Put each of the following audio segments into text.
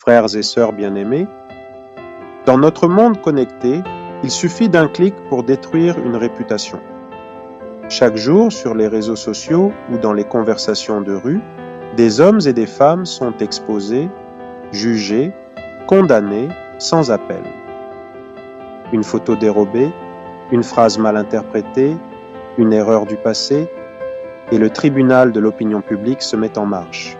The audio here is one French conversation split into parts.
Frères et sœurs bien-aimés, dans notre monde connecté, il suffit d'un clic pour détruire une réputation. Chaque jour, sur les réseaux sociaux ou dans les conversations de rue, des hommes et des femmes sont exposés, jugés, condamnés, sans appel. Une photo dérobée, une phrase mal interprétée, une erreur du passé, et le tribunal de l'opinion publique se met en marche.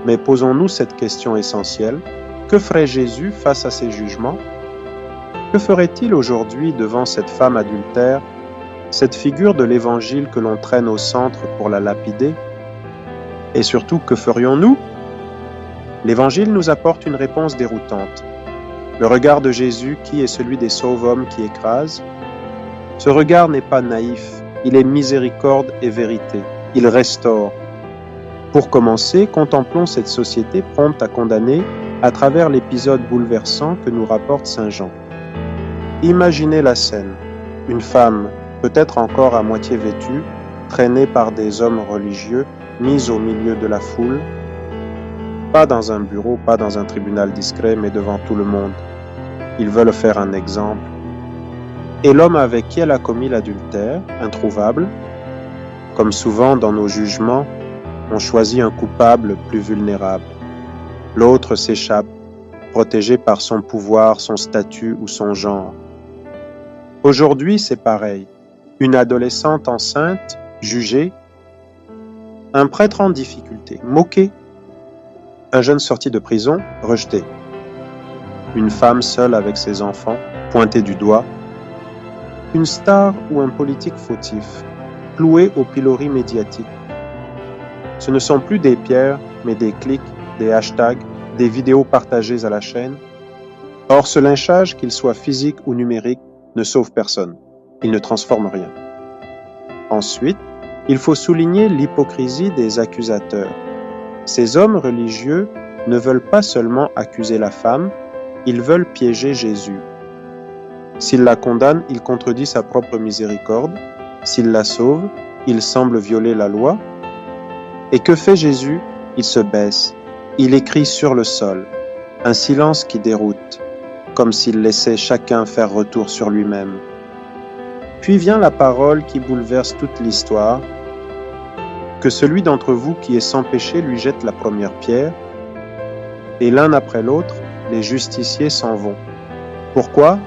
Mais posons-nous cette question essentielle: que ferait Jésus face à ces jugements? Que ferait-il aujourd'hui devant cette femme adultère, cette figure de l'Évangile que l'on traîne au centre pour la lapider? Et surtout, que ferions-nous? L'Évangile nous apporte une réponse déroutante. Le regard de Jésus, qui est celui des sauve-hommes qui écrasent, ce regard n'est pas naïf, il est miséricorde et vérité, il restaure. Pour commencer, contemplons cette société prompte à condamner à travers l'épisode bouleversant que nous rapporte Saint Jean. Imaginez la scène, une femme, peut-être encore à moitié vêtue, traînée par des hommes religieux, mise au milieu de la foule, pas dans un bureau, pas dans un tribunal discret, mais devant tout le monde. Ils veulent faire un exemple. Et l'homme avec qui elle a commis l'adultère, introuvable, comme souvent dans nos jugements, on choisit un coupable plus vulnérable. L'autre s'échappe, protégé par son pouvoir, son statut ou son genre. Aujourd'hui, c'est pareil. Une adolescente enceinte, jugée, un prêtre en difficulté, moqué, un jeune sorti de prison, rejeté, une femme seule avec ses enfants, pointée du doigt, une star ou un politique fautif, cloué au pilori médiatique. Ce ne sont plus des pierres, mais des clics, des hashtags, des vidéos partagées à la chaîne. Or, ce lynchage, qu'il soit physique ou numérique, ne sauve personne. Il ne transforme rien. Ensuite, il faut souligner l'hypocrisie des accusateurs. Ces hommes religieux ne veulent pas seulement accuser la femme, ils veulent piéger Jésus. S'il la condamne, il contredit sa propre miséricorde. S'il la sauve, il semble violer la loi. Et que fait Jésus? Il se baisse. Il écrit sur le sol, un silence qui déroute, comme s'il laissait chacun faire retour sur lui-même. Puis vient la parole qui bouleverse toute l'histoire: que celui d'entre vous qui est sans péché lui jette la première pierre. Et l'un après l'autre, les justiciers s'en vont. Pourquoi?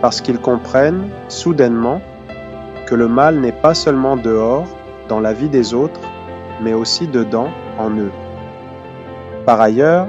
Parce qu'ils comprennent, soudainement, que le mal n'est pas seulement dehors, dans la vie des autres, mais aussi dedans, en eux. Par ailleurs,